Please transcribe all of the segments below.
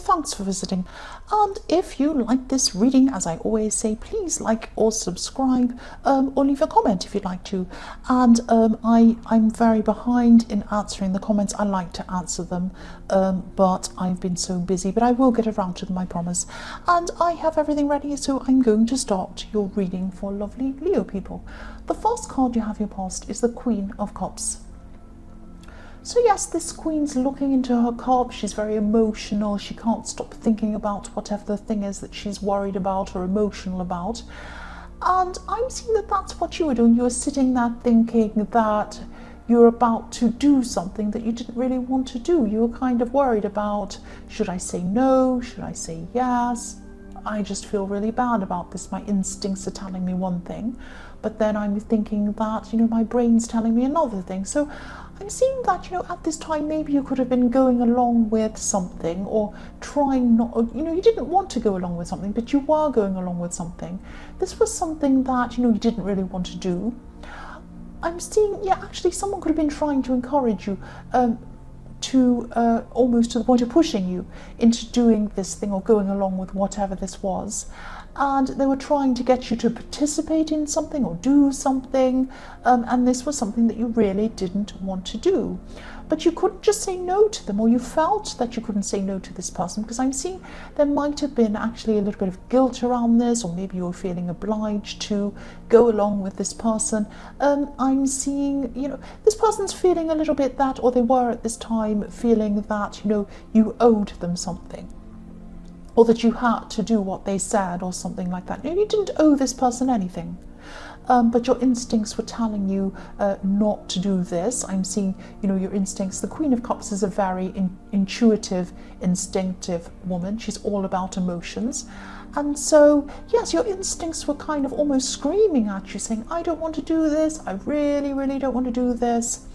thanks for visiting. And if you like this reading, as I always say, please like or subscribe, or leave a comment if you'd like to. And I'm very behind in answering the comments. I like to answer them, but I've been so busy, but I will get around to them, I promise. And I have everything ready, so I'm going to start your reading for lovely Leo people. The first card you have your past is the Queen of Cups. So yes, this queen's looking into her cup. She's very emotional. She can't stop thinking about whatever the thing is that she's worried about or emotional about. And I'm seeing that that's what you were doing. You were sitting there thinking that you're about to do something that you didn't really want to do. You were kind of worried about, should I say no? Should I say yes? I just feel really bad about this. My instincts are telling me one thing, but then I'm thinking that, my brain's telling me another thing. So I'm seeing that, at this time, maybe you could have been going along with something or trying not, you didn't want to go along with something, but you were going along with something. This was something that, you didn't really want to do. I'm seeing, actually someone could have been trying to encourage you to almost to the point of pushing you into doing this thing or going along with whatever this was. And they were trying to get you to participate in something or do something, and this was something that you really didn't want to do. But you couldn't just say no to them, or you felt that you couldn't say no to this person, because I'm seeing there might have been actually a little bit of guilt around this, or maybe you were feeling obliged to go along with this person. I'm seeing, this person's feeling a little bit that, or they were at this time feeling that, you owed them something, or that you had to do what they said or something like that. You didn't owe this person anything. But your instincts were telling you not to do this. I'm seeing, your instincts. The Queen of Cups is a very intuitive, instinctive woman. She's all about emotions. And so, yes, your instincts were kind of almost screaming at you, saying, I don't want to do this. I really, really don't want to do this.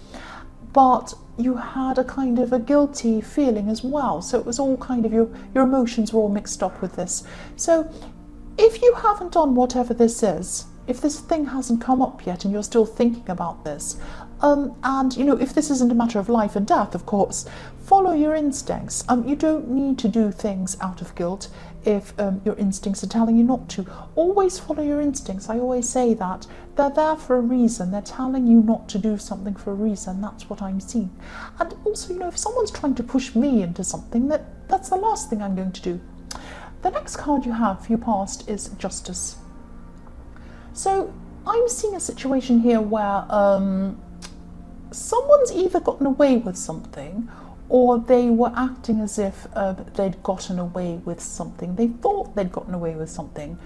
But you had a kind of a guilty feeling as well. So it was all kind of, your emotions were all mixed up with this. So if you haven't done whatever this is, if this thing hasn't come up yet and you're still thinking about this, and if this isn't a matter of life and death, of course, follow your instincts. You don't need to do things out of guilt if your instincts are telling you not to. Always follow your instincts. I always say that. They're there for a reason. They're telling you not to do something for a reason. That's what I'm seeing. And also, if someone's trying to push me into something, that's the last thing I'm going to do. The next card you have for your past is Justice. So I'm seeing a situation here where someone's either gotten away with something, or they were acting as if they'd gotten away with something. They thought they'd gotten away with something.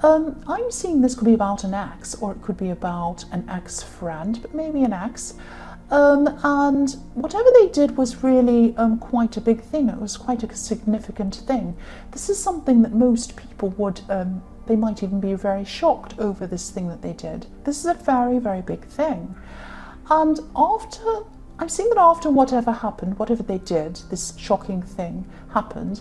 I'm seeing this could be about an ex, or it could be about an ex-friend, but maybe an ex. And whatever they did was really quite a big thing. It was quite a significant thing. This is something that most people would, they might even be very shocked over this thing that they did. This is a very, very big thing. And I'm seeing that after whatever happened, whatever they did, this shocking thing happened,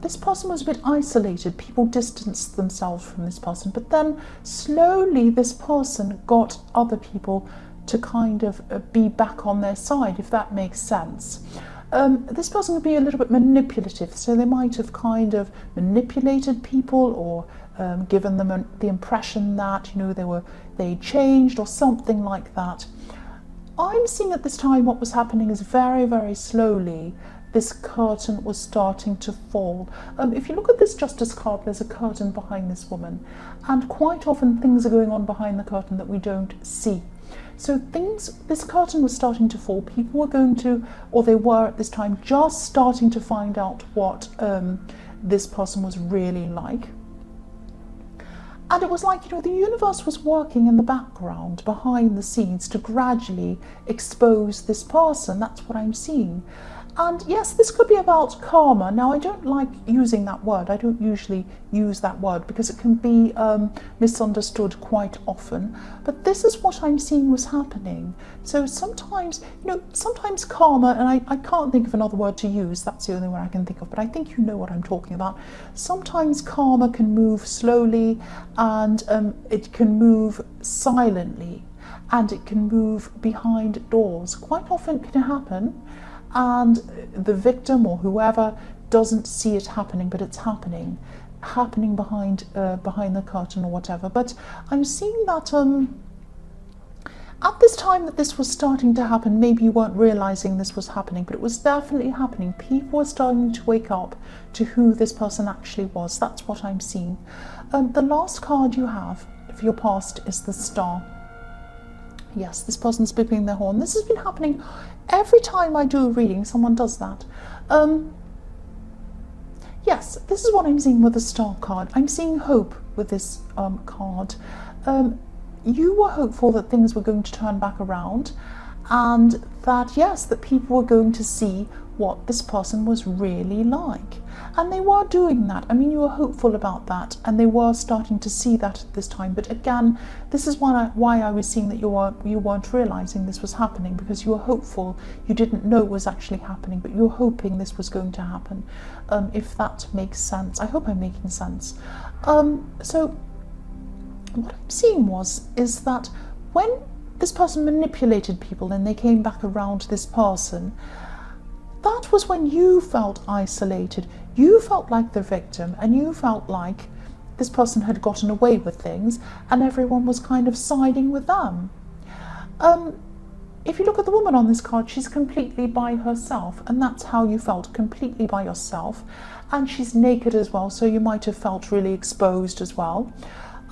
this person was a bit isolated. People distanced themselves from this person, but then slowly this person got other people to kind of be back on their side, if that makes sense. This person would be a little bit manipulative, so they might have kind of manipulated people, or given them the impression that they changed or something like that. I'm seeing at this time what was happening is very, very slowly this curtain was starting to fall. If you look at this Justice card, there's a curtain behind this woman, and quite often things are going on behind the curtain that we don't see. So this curtain was starting to fall. People were going to, or they were at this time, just starting to find out what this person was really like. And it was like, the universe was working in the background, behind the scenes, to gradually expose this person. That's what I'm seeing. And yes, this could be about karma. Now, I don't like using that word. I don't usually use that word because it can be misunderstood quite often. But this is what I'm seeing was happening. So sometimes, sometimes karma, and I can't think of another word to use. That's the only one I can think of. But I think you know what I'm talking about. Sometimes karma can move slowly, and it can move silently, and it can move behind doors. Quite often it can happen, and the victim or whoever doesn't see it happening, but it's happening behind the curtain or whatever. But I'm seeing that at this time that this was starting to happen, maybe you weren't realizing this was happening, but it was definitely happening. People were starting to wake up to who this person actually was. That's what I'm seeing. The last card you have for your past is the Star. Yes, this person's beeping their horn. This has been happening every time I do a reading. Someone does that. Yes, this is what I'm seeing with the Star card. I'm seeing hope with this card. You were hopeful that things were going to turn back around, and that, yes, that people were going to see what this person was really like. And they were doing that. I mean, you were hopeful about that, and they were starting to see that at this time. But again, this is why I was seeing that you weren't realizing this was happening, because you were hopeful. You didn't know it was actually happening, but you were hoping this was going to happen. If that makes sense. I hope I'm making sense. So what I'm seeing is that when this person manipulated people and they came back around to this person, that was when you felt isolated. You felt like the victim, and you felt like this person had gotten away with things and everyone was kind of siding with them. If you look at the woman on this card, she's completely by herself, and that's how you felt, completely by yourself. And she's naked as well, so you might have felt really exposed as well.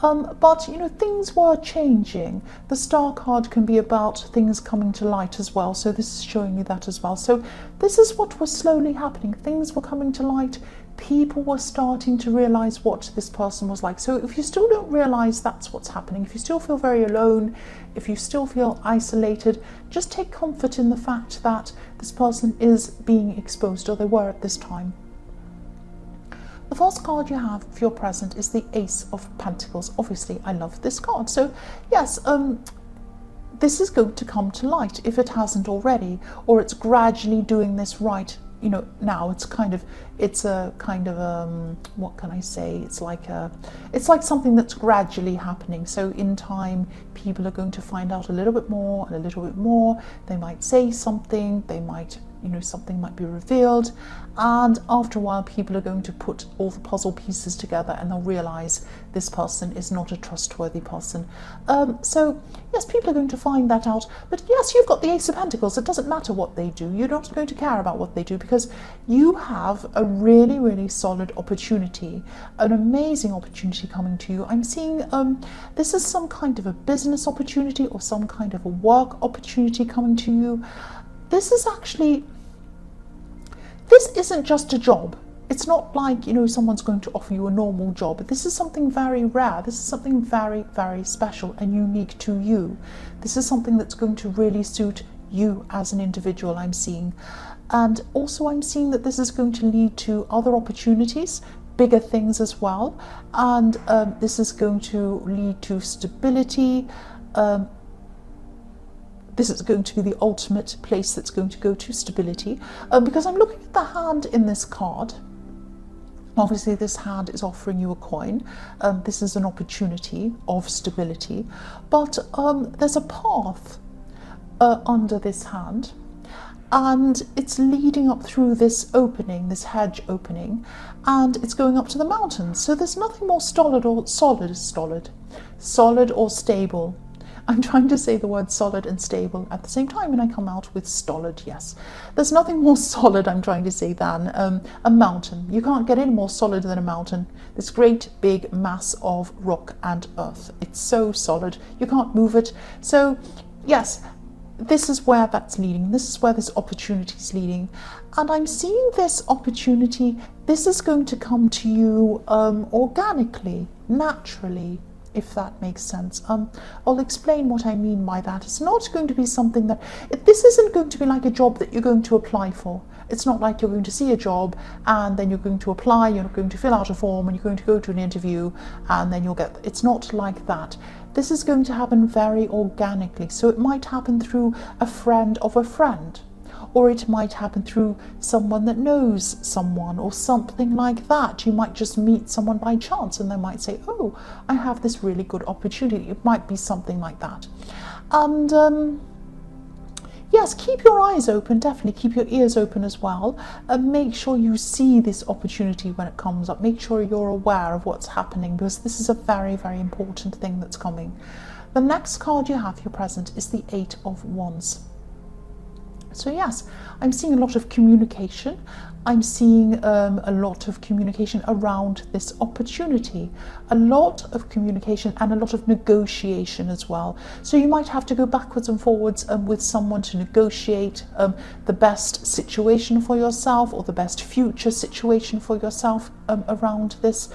But, you know, things were changing. The Star card can be about things coming to light as well, so this is showing you that as well. So this is what was slowly happening. Things were coming to light. People were starting to realize what this person was like. So if you still don't realize that's what's happening, if you still feel very alone, if you still feel isolated, just take comfort in the fact that this person is being exposed, or they were at this time. The first card you have for your present is the Ace of Pentacles. Obviously, I love this card. So, yes, this is going to come to light if it hasn't already, or it's gradually doing this right. You know, now it's a kind of what can I say? It's like something that's gradually happening. So in time, people are going to find out a little bit more and a little bit more. They might say something. They might, you know, something might be revealed, and after a while people are going to put all the puzzle pieces together and they'll realize this person is not a trustworthy person. So yes, people are going to find that out. But yes, you've got the Ace of Pentacles. It doesn't matter what they do. You're not going to care about what they do, because you have a really, really solid opportunity, an amazing opportunity coming to you. I'm seeing this is some kind of a business opportunity or some kind of a work opportunity coming to you. This isn't just a job. It's not like, you know, someone's going to offer you a normal job. This is something very rare. This is something very, very special and unique to you. This is something that's going to really suit you as an individual, I'm seeing. And also I'm seeing that this is going to lead to other opportunities, bigger things as well. And this is going to lead to stability. This is going to be the ultimate place that's going to go to stability. Because I'm looking at the hand in this card. Obviously, this hand is offering you a coin. This is an opportunity of stability. But there's a path under this hand. And it's leading up through this opening, this hedge opening. And it's going up to the mountains. So there's nothing more solid or stable. I'm trying to say the word solid and stable at the same time, and I come out with stolid, yes. There's nothing more solid, I'm trying to say, than a mountain. You can't get any more solid than a mountain. This great big mass of rock and earth. It's so solid, you can't move it. So, yes, this is where that's leading. This is where this opportunity is leading. And I'm seeing this opportunity, this is going to come to you organically, naturally, if that makes sense. I'll explain what I mean by that. It's not going to be something that, this isn't going to be like a job that you're going to apply for. It's not like you're going to see a job and then you're going to apply, you're going to fill out a form and you're going to go to an interview and then you'll get, it's not like that. This is going to happen very organically. So it might happen through a friend of a friend, or it might happen through someone that knows someone or something like that. You might just meet someone by chance and they might say, oh, I have this really good opportunity. It might be something like that. And yes, keep your eyes open, definitely keep your ears open as well, and make sure you see this opportunity when it comes up. Make sure you're aware of what's happening, because this is a very, very important thing that's coming. The next card you have, your present, is the Eight of Wands. So yes, I'm seeing a lot of communication. I'm seeing a lot of communication around this opportunity, a lot of communication and a lot of negotiation as well. So you might have to go backwards and forwards with someone to negotiate the best situation for yourself, or the best future situation for yourself around this.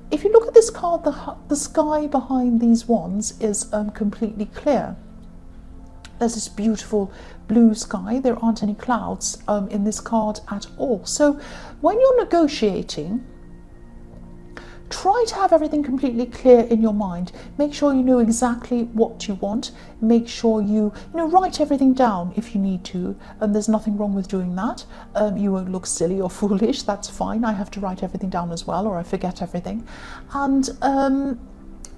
If you look at this card, the sky behind these wands is completely clear. There's this beautiful blue sky. There aren't any clouds in this card at all. So when you're negotiating, try to have everything completely clear in your mind. Make sure you know exactly what you want. Make sure you write everything down if you need to. And there's nothing wrong with doing that. You won't look silly or foolish. That's fine. I have to write everything down as well, or I forget everything. And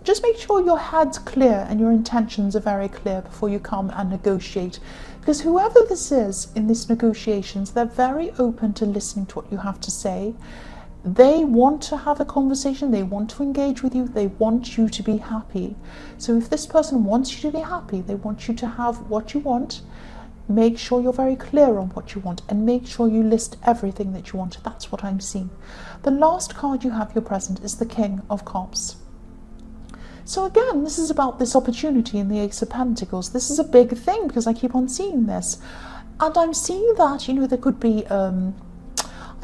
just make sure your head's clear and your intentions are very clear before you come and negotiate. Because whoever this is in these negotiations, they're very open to listening to what you have to say. They want to have a conversation. They want to engage with you. They want you to be happy. So if this person wants you to be happy, they want you to have what you want, make sure you're very clear on what you want, and make sure you list everything that you want. That's what I'm seeing. The last card you have, your present, is the King of Cups. So again, this is about this opportunity in the Ace of Pentacles. This is a big thing because I keep on seeing this. And I'm seeing that, there could be, I'm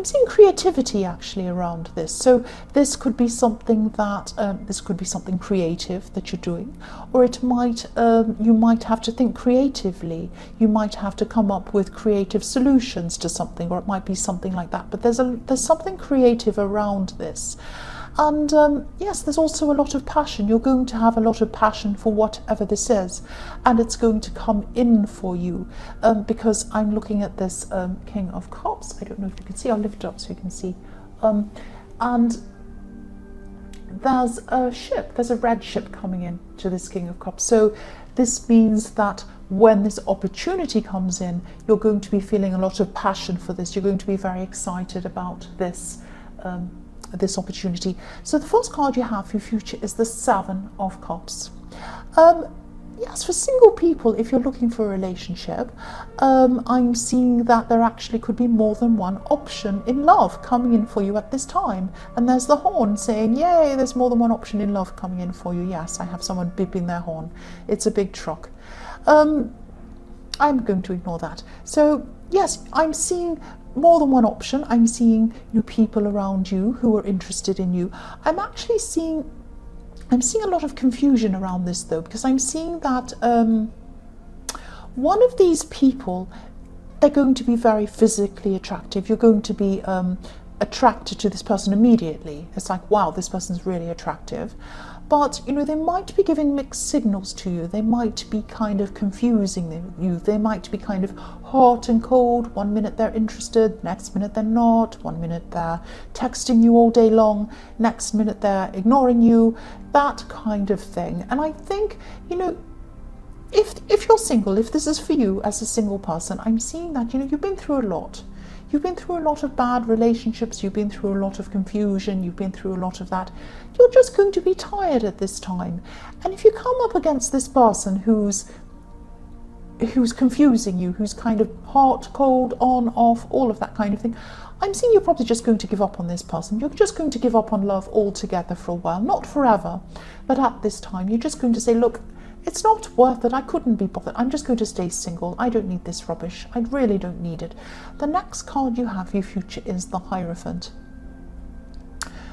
seeing creativity actually around this. So this could be something that, this could be something creative that you're doing. Or it might, you might have to think creatively. You might have to come up with creative solutions to something, or it might be something like that. But there's something creative around this. And yes, there's also a lot of passion. You're going to have a lot of passion for whatever this is, and it's going to come in for you because I'm looking at this King of Cups. I don't know if you can see. I'll lift it up so you can see. And there's a ship. There's a red ship coming in to this King of Cups. So this means that when this opportunity comes in, you're going to be feeling a lot of passion for this. You're going to be very excited about this this opportunity. So the first card you have for your future is the Seven of Cups. Yes, for single people, if you're looking for a relationship, I'm seeing that there actually could be more than one option in love coming in for you at this time. And there's the horn saying, yay, there's more than one option in love coming in for you. Yes, I have someone beeping their horn. It's a big truck. I'm going to ignore that. So yes, I'm seeing more than one option. I'm seeing people around you who are interested in you. I'm seeing a lot of confusion around this though, because I'm seeing that one of these people, they're going to be very physically attractive. You're going to be attracted to this person immediately. It's like, wow, this person's really attractive. But, they might be giving mixed signals to you. They might be kind of confusing you. They might be kind of hot and cold. 1 minute they're interested, next minute they're not. 1 minute they're texting you all day long, next minute they're ignoring you, that kind of thing. And I think, if you're single, if this is for you as a single person, I'm seeing that, you've been through a lot. You've been through a lot of bad relationships, you've been through a lot of confusion, you've been through a lot of that. You're just going to be tired at this time. And if you come up against this person who's confusing you, who's kind of hot, cold, on, off, all of that kind of thing, I'm seeing you're probably just going to give up on this person. You're just going to give up on love altogether for a while. Not forever, but at this time, you're just going to say, look, it's not worth it. I couldn't be bothered. I'm just going to stay single. I don't need this rubbish. I really don't need it. The next card you have for your future is the Hierophant.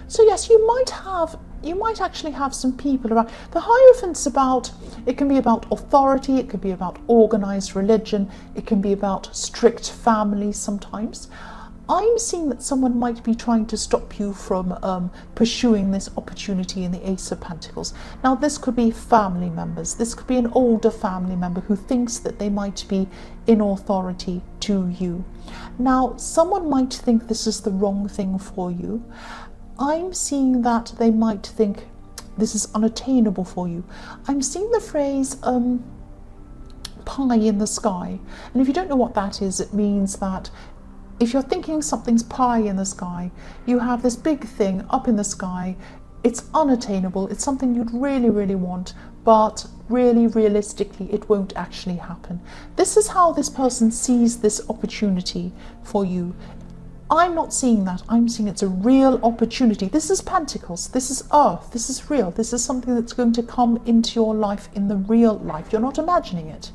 So yes, you might actually have some people around. The Hierophant's it can be about authority, it could be about organized religion, it can be about strict family sometimes. I'm seeing that someone might be trying to stop you from pursuing this opportunity in the Ace of Pentacles. Now, this could be family members. This could be an older family member who thinks that they might be in authority to you. Now, someone might think this is the wrong thing for you. I'm seeing that they might think this is unattainable for you. I'm seeing the phrase pie in the sky. And if you don't know what that is, it means that if you're thinking something's pie in the sky, you have this big thing up in the sky. It's unattainable, it's something you'd really, really want, but really, realistically, it won't actually happen. This is how this person sees this opportunity for you. I'm not seeing that. I'm seeing it's a real opportunity. This is Pentacles. This is Earth. This is real. This is something that's going to come into your life in the real life. You're not imagining it.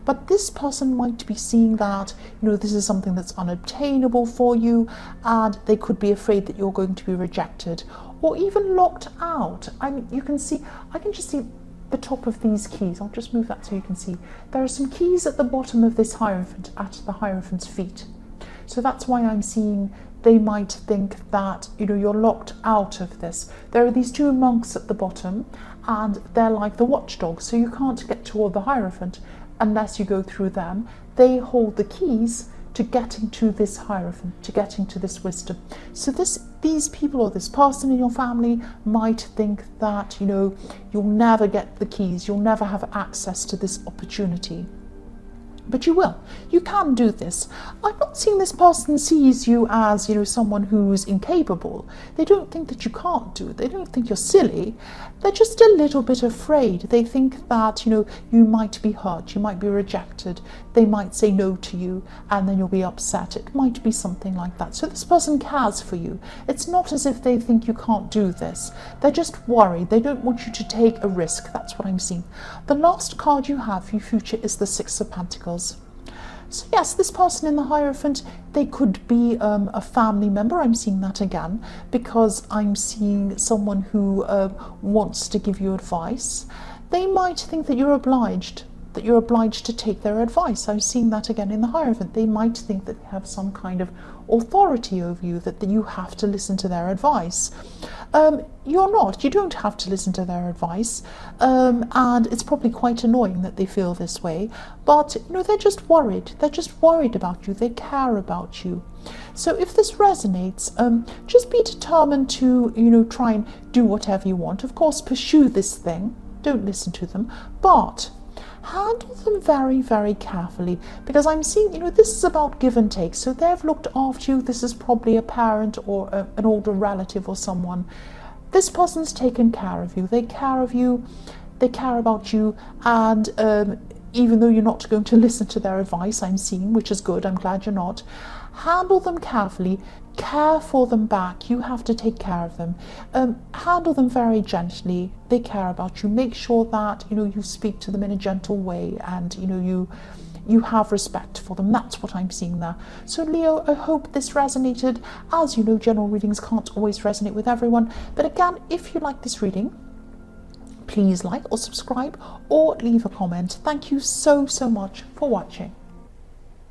But this person might be seeing that, this is something that's unobtainable for you, and they could be afraid that you're going to be rejected or even locked out. I mean, I can just see the top of these keys. I'll just move that so you can see. There are some keys at the bottom of this Hierophant, at the Hierophant's feet. So that's why I'm seeing they might think that, you're locked out of this. There are these two monks at the bottom, and they're like the watchdogs, so you can't get toward the Hierophant unless you go through them. They hold the keys to getting to this Hierophant, to getting to this wisdom. So these people or this person in your family might think that, you'll never get the keys, you'll never have access to this opportunity. But you will. You can do this. I'm not seeing this person sees you as, someone who's incapable. They don't think that you can't do it. They don't think you're silly. They're just a little bit afraid. They think that, you might be hurt. You might be rejected. They might say no to you, and then you'll be upset. It might be something like that. So this person cares for you. It's not as if they think you can't do this. They're just worried. They don't want you to take a risk. That's what I'm seeing. The last card you have for your future is the Six of Pentacles. So yes, this person in the Hierophant, they could be a family member. I'm seeing that again because I'm seeing someone who wants to give you advice. They might think that you're obliged to take their advice. I'm seeing that again in the Hierophant. They might think that they have some kind of authority over you, that you have to listen to their advice. You're not. You don't have to listen to their advice, and it's probably quite annoying that they feel this way, but they're just worried. They're just worried about you. They care about you. So if this resonates, just be determined to try and do whatever you want. Of course, pursue this thing. Don't listen to them, but handle them very, very carefully, because I'm seeing, this is about give and take. So they've looked after you. This is probably a parent or an older relative or someone. This person's taken care of you. They care of you. They care about you. And even though you're not going to listen to their advice, I'm seeing, which is good. I'm glad you're not. Handle them carefully. Care for them back. You have to take care of them. Handle them very gently. They care about you. Make sure that you speak to them in a gentle way, and you have respect for them. That's what I'm seeing there. So Leo, I hope this resonated. As you know, general readings can't always resonate with everyone, but again, if you like this reading, please like or subscribe or leave a comment. Thank you so much for watching.